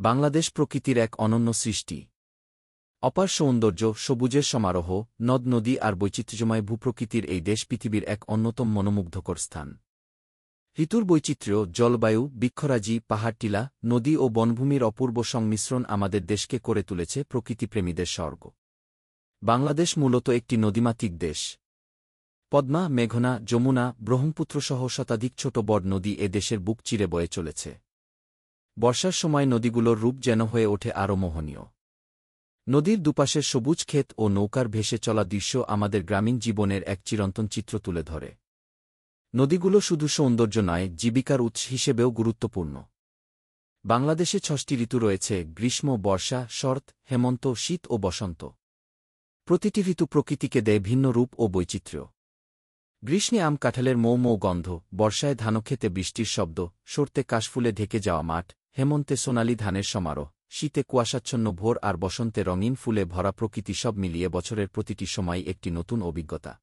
বাংলাদেশ প্রকৃতির এক অনন্য সৃষ্টি। অপার সৌন্দর্য, সবুজের সমারোহ, নদ-নদী আর বৈচিত্র্যময় ভূপ্রকৃতির এই দেশ পৃথিবীর এক অন্যতম মনোমুগ্ধকর স্থান। ঋতুর বৈচিত্র্য, জলবায়ু, বৃক্ষরাজি, পাহাড়টিলা, নদী ও বনভূমির অপূর্ব সংমিশ্রণ আমাদের দেশকে করে তুলেছে প্রকৃতিপ্রেমীদের স্বর্গ। বাংলাদেশ মূলত একটি নদীমাতৃক দেশ। পদ্মা, মেঘনা, যমুনা, ব্রহ্মপুত্রসহ শতাধিক ছোট বড় নদী এ দেশের বুক চিরে বয়ে চলেছে। বর্ষার সময় নদীগুলোর রূপ যেন হয়ে ওঠে আরও মোহনীয়। নদীর দুপাশের সবুজ ক্ষেত ও নৌকার ভেসে চলা দৃশ্য আমাদের গ্রামীণ জীবনের এক চিরন্তন চিত্র তুলে ধরে। নদীগুলো শুধু সৌন্দর্য নয়, জীবিকার উৎস হিসেবেও গুরুত্বপূর্ণ। বাংলাদেশে ৬টি ঋতু রয়েছে: গ্রীষ্ম, বর্ষা, শরৎ, হেমন্ত, শীত ও বসন্ত। প্রতিটি ঋতু প্রকৃতিকে দেয় ভিন্ন রূপ ও বৈচিত্র্য। গ্রীষ্মে আম কাঁঠালের মৌ মৌ গন্ধ, বর্ষায় ধানক্ষেতে বৃষ্টির শব্দ, শরতে কাশফুলে ঢেকে যাওয়া মাঠ, হেমন্তে সোনালি ধানের সমারোহ, শীতে কুয়াশাচ্ছন্ন ভোর আর বসন্তে রঙিন ফুলে ভরা প্রকৃতি, সব মিলিয়ে বছরের প্রতিটি সময় একটি নতুন অভিজ্ঞতা।